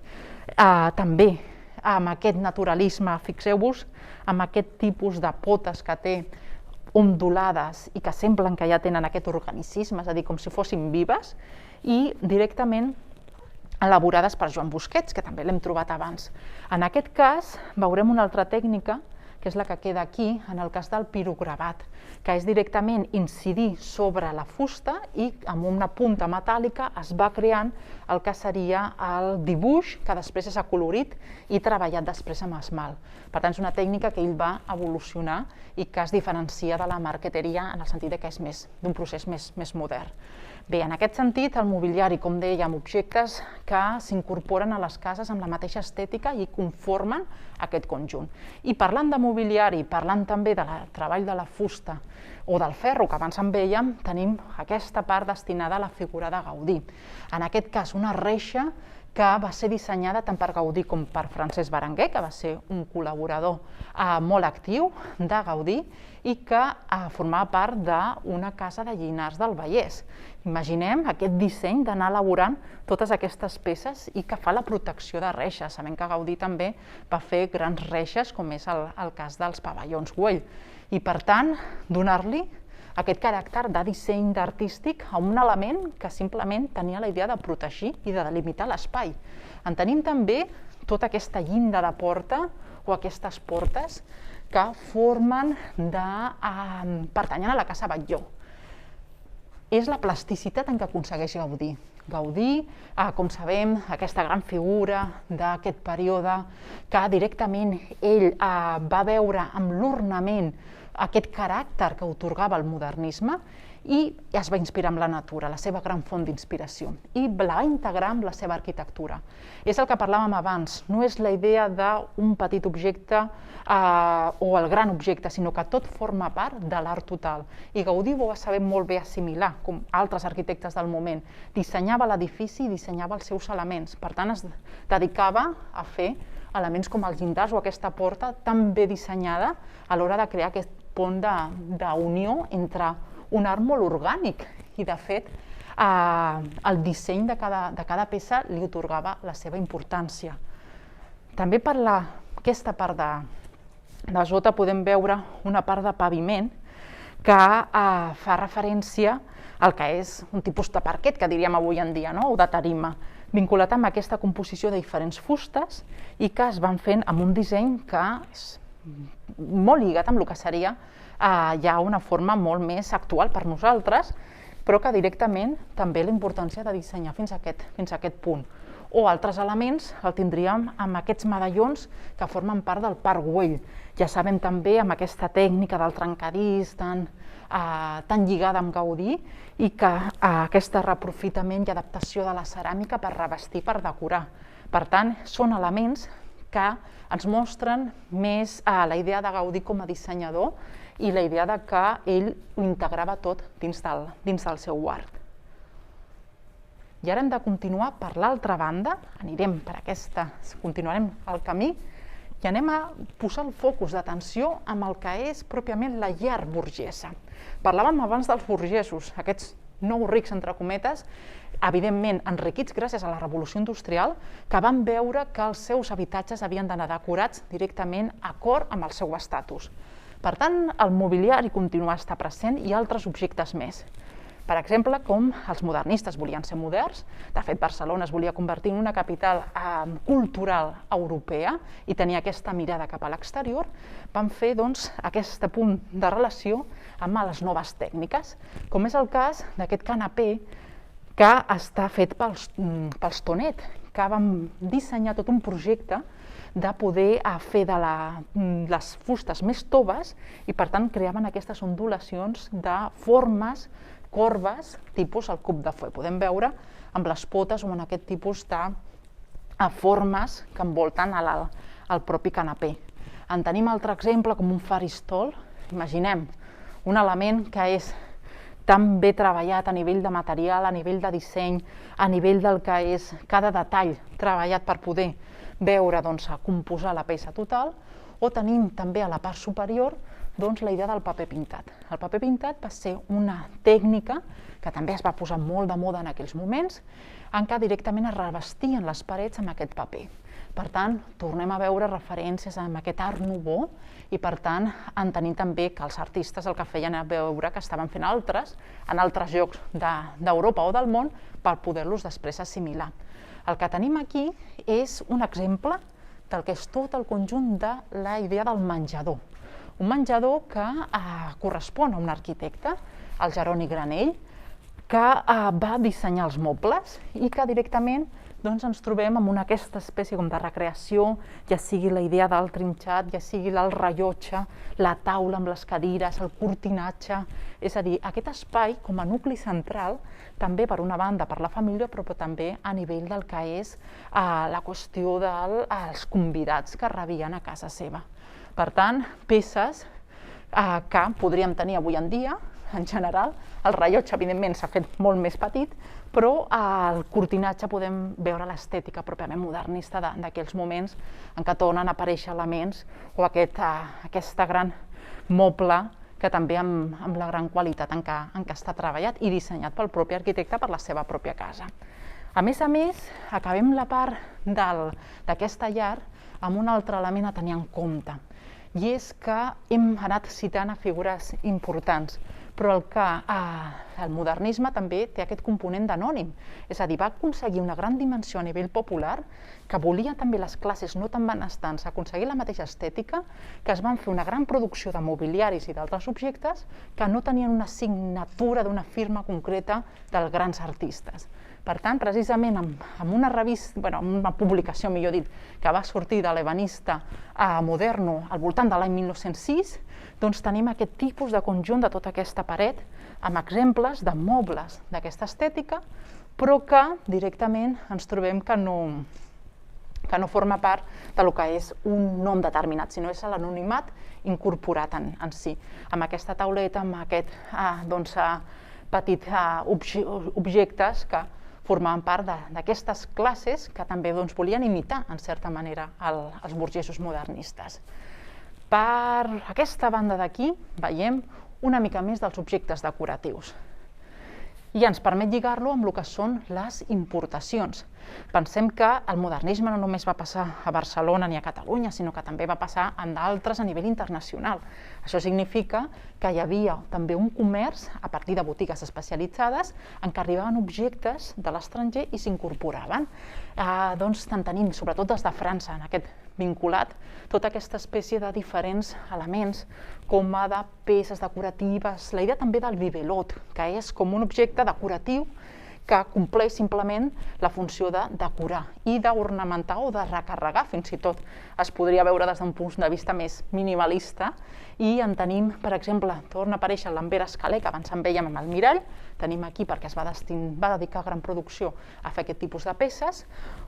també amb aquest naturalisme, fixeu-vos, amb aquest tipus de potes que té ondulades i que semblen que ja tenen aquest organicisme, és a dir, com si fossin vives, i directament elaborades per Joan Busquets, que també l'hem trobat abans. En aquest cas veurem una altra tècnica, que és la que queda aquí, en el cas del pirogravat, que és directament incidir sobre la fusta i amb una punta metàl·lica es va creant el que seria el dibuix, que després és acolorit i treballat després amb esmalt. Per tant, és una tècnica que ell va evolucionar i que es diferencia de la marqueteria en el sentit que és d'un procés més modern. Bé, en aquest sentit, el mobiliari, com dèiem, objectes que s'incorporen a les cases amb la mateixa estètica i conformen aquest conjunt. I parlant de mobiliari, parlant també del treball de la fusta o del ferro, que abans en vèiem, tenim aquesta part destinada a la figura de Gaudí. En aquest cas, una reixa que va ser dissenyada tant per Gaudí com per Francesc Berenguer, que va ser un col·laborador molt actiu de Gaudí i que formava part d'una casa de Llinars del Vallès. Imaginem aquest disseny d'anar elaborant totes aquestes peces i que fa la protecció de reixes. Sabem que Gaudí també va fer grans reixes, com és el cas dels pavellons Güell. I per tant, donar-li aquest caràcter de disseny artístic a un element que simplement tenia la idea de protegir i de delimitar l'espai. En tenim també tota aquesta llinda de porta o aquestes portes que pertanyen a la Casa Batlló. És la plasticitat en què aconsegueix Gaudí. Gaudí, com sabem, aquesta gran figura d'aquest període que directament ell va veure amb l'ornament aquest caràcter que atorgava el modernisme i es va inspirar amb la natura, la seva gran font d'inspiració, i la va integrar amb la seva arquitectura. És el que parlàvem abans, no és la idea d'un petit objecte o el gran objecte, sinó que tot forma part de l'art total. I Gaudí ho va saber molt bé assimilar, com altres arquitectes del moment. Dissenyava l'edifici i dissenyava els seus elements, per tant es dedicava a fer elements com els llindars o aquesta porta tan bé dissenyada a l'hora de crear aquest pont d'unió entre un art molt orgànic i, de fet, el disseny de cada peça li atorgava la seva importància. També per aquesta part de sota podem veure una part de paviment que fa referència al que és un tipus de parquet, que diríem avui en dia, o de tarima, vinculat amb aquesta composició de diferents fustes i que es van fent amb un disseny que és molt lligat amb el que seria ja una forma molt més actual per nosaltres, però que directament també la importància de dissenyar fins a aquest punt. O altres elements el tindríem amb aquests medallons que formen part del Parc Güell. Ja sabem també amb aquesta tècnica del trencadís tan lligada amb Gaudí i que aquest reaprofitament i adaptació de la ceràmica per revestir, per decorar. Per tant, són elements que ens mostren més la idea de Gaudí com a dissenyador i la idea que ell ho integrava tot dins del seu art. I ara hem de continuar per l'altra banda, continuarem el camí i anem a posar el focus d'atenció amb el que és pròpiament la llar burgesa. Parlàvem abans dels burgesos, aquests nous rics, entre cometes, evidentment enriquits gràcies a la revolució industrial, que van veure que els seus habitatges havien d'anar decorats directament d'acord amb el seu estatus. Per tant, el mobiliari continua a estar present i altres objectes més. Per exemple, com els modernistes volien ser moderns, de fet Barcelona es volia convertir en una capital cultural europea i tenia aquesta mirada cap a l'exterior, van fer aquest punt de relació amb les noves tècniques, com és el cas d'aquest canapé que està fet pels Tonet, que van dissenyar tot un projecte de poder fer de les fustes més toves i per tant creaven aquestes ondulacions de formes corbes, tipus el cub de fuet. Podem veure amb les potes o en aquest tipus de formes que envolten el propi canapé. En tenim altre exemple com un faristol. Imaginem un element que és tan ben treballat a nivell de material, a nivell de disseny, a nivell del que és cada detall treballat per poder veure, composar la peça total, o tenim també a la part superior la idea del paper pintat. El paper pintat va ser una tècnica que també es va posar molt de moda en aquells moments, en què directament es revestien les parets amb aquest paper. Per tant, tornem a veure referències amb aquest art nouveau i per tant entenem també que els artistes el que feien era veure que estaven fent altres en altres llocs d'Europa o del món per poder-los després assimilar. El que tenim aquí és un exemple del que és tot el conjunt de la idea del menjador. Un menjador que correspon a un arquitecte, el Jeroni Granell, que va dissenyar els mobles i que directament ens trobem amb aquesta espècie de recreació, ja sigui la idea del trinxat, ja sigui el rellotge, la taula amb les cadires, el cortinatge, és a dir, aquest espai com a nucli central, també per una banda per la família, però també a nivell del que és la qüestió dels convidats que rebien a casa seva. Per tant, peces que podríem tenir avui en dia, en general. El rellotge, evidentment, s'ha fet molt més petit, però al cortinatge podem veure l'estètica pròpiament modernista d'aquells moments en què tornen a aparèixer elements o aquesta gran moble que també amb la gran qualitat en què està treballat i dissenyat pel propi arquitecte per la seva pròpia casa. A més, acabem la part d'aquesta llar amb un altre element a tenir en compte, i és que hem anat citant a figures importants, però el modernisme també té aquest component d'anònim, és a dir, va aconseguir una gran dimensió a nivell popular que volia també les classes no tan benestants aconseguir la mateixa estètica, que es van fer una gran producció de mobiliaris i d'altres objectes que no tenien una signatura d'una firma concreta dels grans artistes. Per tant, precisament amb una revista, una publicació, millor dit, que va sortir de l'Ebanista Moderno al voltant de l'any 1906, doncs tenim aquest tipus de conjunt de tota aquesta paret amb exemples de mobles d'aquesta estètica, però que directament ens trobem que no forma part del que és un nom determinat, sinó és l'anonimat incorporat en si. Amb aquesta tauleta, amb aquests petits objectes que formaven part d'aquestes classes que també volien imitar, en certa manera, els burgesos modernistes. Per aquesta banda d'aquí veiem una mica més dels objectes decoratius i ens permet lligar-lo amb el que són les importacions. Pensem que el modernisme no només va passar a Barcelona ni a Catalunya, sinó que també va passar en d'altres a nivell internacional. Això significa que hi havia també un comerç a partir de botigues especialitzades en què arribaven objectes de l'estranger i s'incorporaven. Doncs en tenim, sobretot des de França, en aquest vinculat, tota aquesta espècie de diferents elements, com a de peces decoratives, la idea també del bibelot, que és com un objecte decoratiu que compleix simplement la funció de decorar i d'ornamentar o de recarregar, fins i tot es podria veure des d'un punt de vista més minimalista, i en tenim, per exemple, torna a aparèixer l'Ambert Escaler, que abans en vèiem amb el mirall, tenim aquí perquè es va dedicar a gran producció a fer aquest tipus de peces,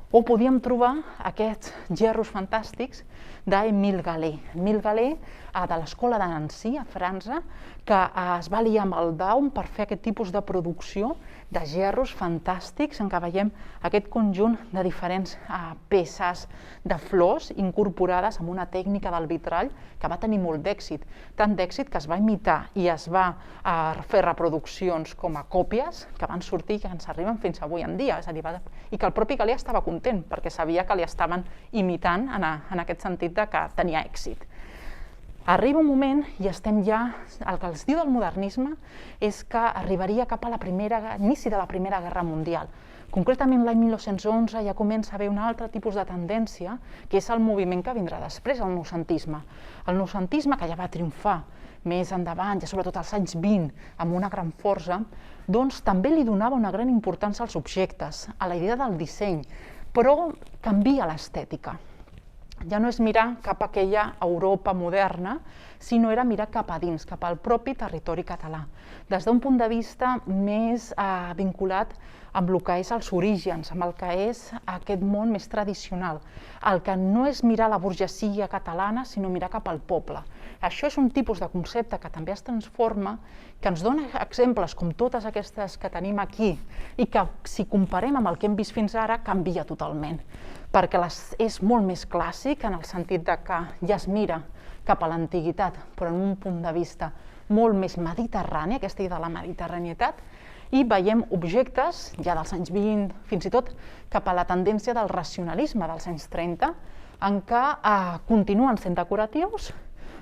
O podíem trobar aquests gerros fantàstics d'Émile Gallé. Émile Gallé, de l'escola de Nancy, a França, que es va liar amb el Daum per fer aquest tipus de producció de gerros fantàstics en què veiem aquest conjunt de diferents peces de flors incorporades amb una tècnica del vitrall que va tenir molt d'èxit, tant d'èxit que es va imitar i es va fer reproduccions com a còpies que van sortir i que ens arriben fins avui en dia, és a dir, i que el propi Gallé estava content perquè sabia que li estaven imitant en aquest sentit de que tenia èxit. Arriba un moment, i estem ja, el que es diu del modernisme és que arribaria cap a l'inici de la Primera Guerra Mundial. Concretament l'any 1911 ja comença a haver un altre tipus de tendència, que és el moviment que vindrà després, el noucentisme. El noucentisme, que ja va triomfar més endavant, ja sobretot als anys 20, amb una gran força, doncs també li donava una gran importància als objectes, a la idea del disseny, però canvia l'estètica. Ja no és mirar cap a aquella Europa moderna, sinó era mirar cap a dins, cap al propi territori català, des d'un punt de vista més vinculat amb el que és els orígens, amb el que és aquest món més tradicional. El que no és mirar la burgesia catalana, sinó mirar cap al poble. Això és un tipus de concepte que també es transforma, que ens dona exemples com totes aquestes que tenim aquí i que, si comparem amb el que hem vist fins ara, canvia totalment. Perquè és molt més clàssic en el sentit que ja es mira cap a l'antiguitat, però en un punt de vista molt més mediterrani, aquesta idea de la mediterranietat, i veiem objectes ja dels anys 20, fins i tot cap a la tendència del racionalisme dels anys 30, en què continuen sent decoratius,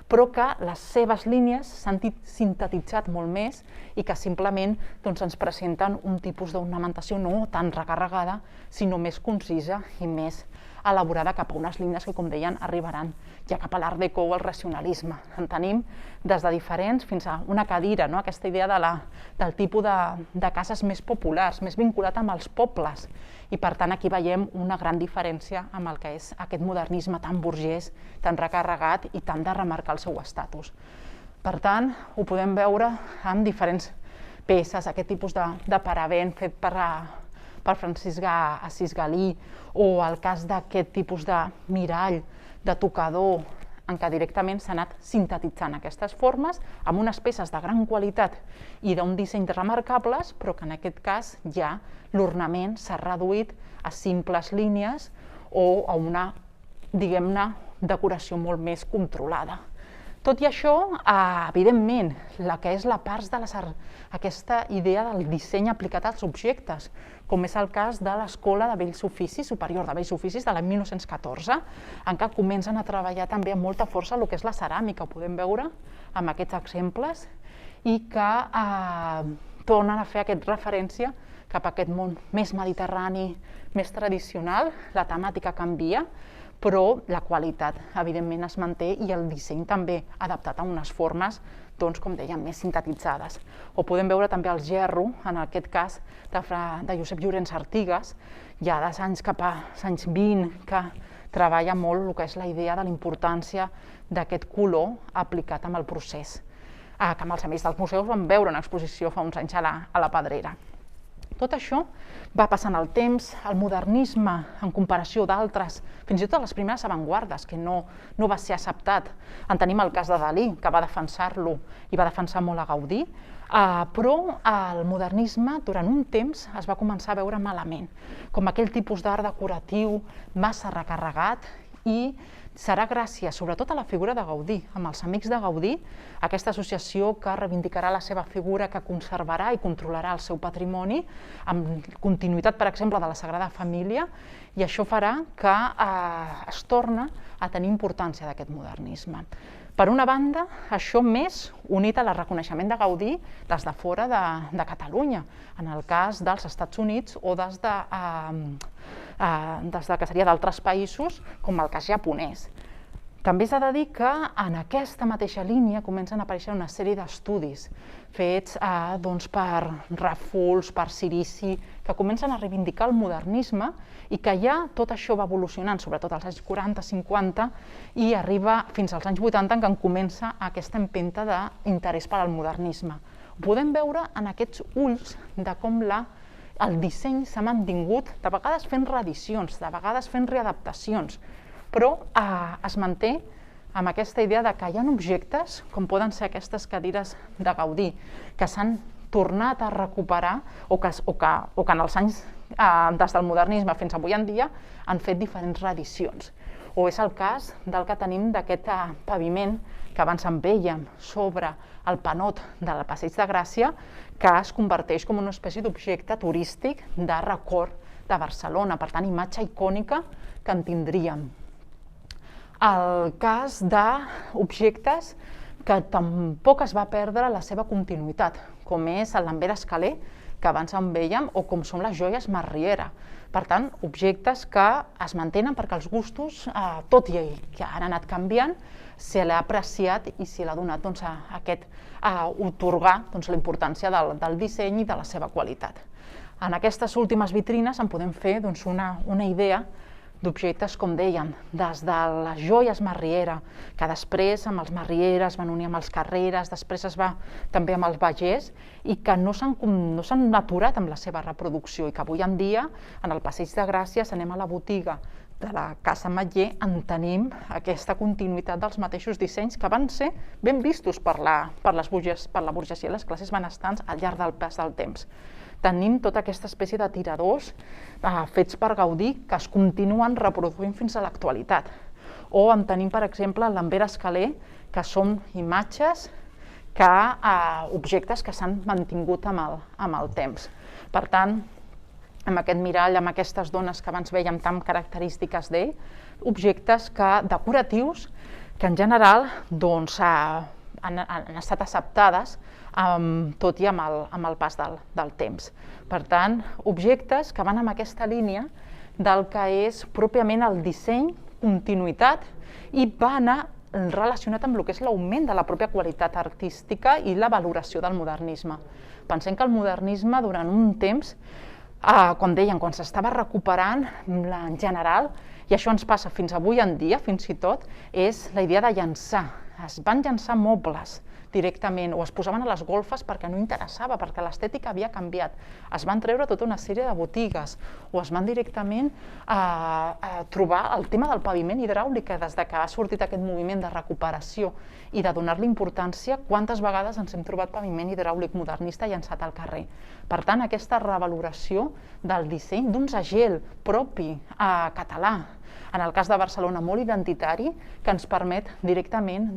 però que les seves línies s'han sintetitzat molt més i que simplement ens presenten un tipus d'ornamentació no tan recarregada, sinó més concisa i més elaborada cap a unes línies que, com deien, arribaran ja cap a l'art déco o el racionalisme. En tenim des de diferents fins a una cadira, aquesta idea del tipus de cases més populars, més vinculat amb els pobles. I per tant aquí veiem una gran diferència amb el que és aquest modernisme tan burgès, tan recarregat i tan de remarcar el seu estatus. Per tant, ho podem veure amb diferents peces, aquest tipus de paravent fet per Francisc Assís Galí, o el cas d'aquest tipus de mirall, de tocador, en què directament s'ha anat sintetitzant aquestes formes amb unes peces de gran qualitat i d'un disseny remarcables, però que en aquest cas ja l'ornament s'ha reduït a simples línies o a una, diguem-ne, decoració molt més controlada. Tot i això, evidentment, la que és la part d'aquesta idea del disseny aplicat als objectes, com és el cas de l'Escola de Bells Oficis, Superior de Bells Oficis, de l'any 1914, en què comencen a treballar també amb molta força el que és la ceràmica, ho podem veure amb aquests exemples, i que tornen a fer aquesta referència cap a aquest món més mediterrani, més tradicional. La temàtica canvia, però la qualitat, evidentment, es manté i el disseny també adaptat a unes formes, com dèiem, més sintetitzades. O podem veure també el gerro, en aquest cas de Josep Llorenç Artigas, ja dels anys cap als anys 20, que treballa molt el que és la idea de la importància d'aquest color aplicat amb el procés, que amb els amics dels museus vam veure una exposició fa uns anys a la Pedrera. Tot això va passant el temps, el modernisme, en comparació d'altres, fins i tot les primeres avantguardes, que no va ser acceptat. En tenim el cas de Dalí, que va defensar-lo i va defensar molt a Gaudí, però el modernisme durant un temps es va començar a veure malament, com aquell tipus d'art decoratiu massa recarregat, i serà gràcies sobretot a la figura de Gaudí, amb els amics de Gaudí, aquesta associació que reivindicarà la seva figura, que conservarà i controlarà el seu patrimoni, amb continuïtat, per exemple, de la Sagrada Família, i això farà que es torna a tenir importància d'aquest modernisme. Per una banda, això més unit al reconeixement de Gaudí des de fora de Catalunya, en el cas dels Estats Units o des que seria d'altres països, com el cas japonès. També s'ha de dir que en aquesta mateixa línia comencen a aparèixer una sèrie d'estudis fets per Ràfols, per Cirici, que comencen a reivindicar el modernisme i que ja tot això va evolucionant, sobretot als anys 40-50, i arriba fins als anys 80 en què comença aquesta empenta d'interès per al modernisme. Ho podem veure en aquests ulls de com la el disseny s'ha mantingut, de vegades fent reedicions, de vegades fent readaptacions, però es manté amb aquesta idea de que hi ha objectes, com poden ser aquestes cadires de Gaudí, que s'han tornat a recuperar o que en els anys des del modernisme fins avui en dia han fet diferents reedicions. O és el cas del que tenim d'aquest paviment que abans en vèiem sobre el panot del Passeig de Gràcia, que es converteix com una espècie d'objecte turístic de record de Barcelona, per tant, imatge icònica que en tindríem. El cas d'objectes que tampoc es va perdre la seva continuïtat, com és el Lambert Escaler, que abans en vèiem, o com són les joies Masriera. Per tant, objectes que es mantenen perquè els gustos, tot i que han anat canviant, se l'ha apreciat i se l'ha donat otorgar la importància del disseny i de la seva qualitat. En aquestes últimes vitrines en podem fer una idea d'objectes, com dèiem, des de les joies Masriera, que després amb els Masriera es van unir amb els Carreres, després es va també amb els Bagés, i que no s'han aturat amb la seva reproducció, i que avui en dia, en el Passeig de Gràcia, si anem a la botiga de la Casa Ametller, en tenim aquesta continuïtat dels mateixos dissenys que van ser ben vistos per la burgesia i les classes benestants al llarg del pas del temps. Tenim tota aquesta espècie de tiradors fets per Gaudí que es continuen reproduint fins a l'actualitat. O en tenim, per exemple, el Lambert Escaler, que són imatges, objectes que s'han mantingut amb el temps. Per tant, amb aquest mirall, amb aquestes dones que abans vèiem tan característiques d'ell, objectes decoratius que en general han estat acceptades, tot i amb el pas del temps. Per tant, objectes que van en aquesta línia del que és pròpiament el disseny, continuïtat, i va anar relacionat amb el que és l'augment de la pròpia qualitat artística i la valoració del modernisme. Pensem que el modernisme, durant un temps, com deien, quan s'estava recuperant en general, i això ens passa fins avui en dia, fins i tot, és la idea de llançar. Es van llançar mobles directament, o es posaven a les golfes perquè no interessava, perquè l'estètica havia canviat. Es van treure tota una sèrie de botigues, o es van directament trobar el tema del paviment hidràulic, des que ha sortit aquest moviment de recuperació i de donar-li importància, quantes vegades ens hem trobat paviment hidràulic modernista llançat al carrer. Per tant, aquesta revaloració del disseny d'un segell propi català, en el cas de Barcelona molt identitari, que ens permet directament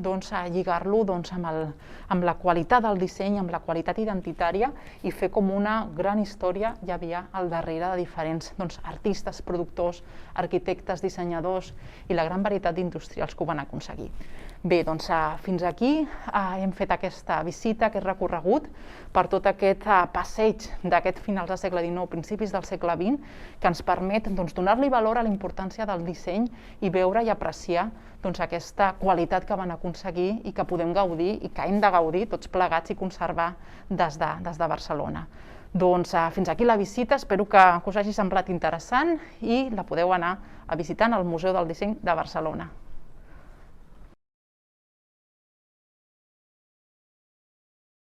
lligar-lo amb la qualitat del disseny, amb la qualitat identitària, i fer com una gran història hi havia al darrere de diferents artistes, productors, arquitectes, dissenyadors i la gran varietat d'industrials que ho van aconseguir. Bé, fins aquí hem fet aquesta visita, aquest recorregut per tot aquest passeig d'aquest finals del segle XIX, principis del segle XX, que ens permet donar-li valor a la importància del disseny i veure i apreciar aquesta qualitat que van aconseguir i que podem gaudir i que hem de gaudir tots plegats i conservar des de Barcelona. Fins aquí la visita, espero que us hagi semblat interessant i la podeu anar a visitar al Museu del Disseny de Barcelona.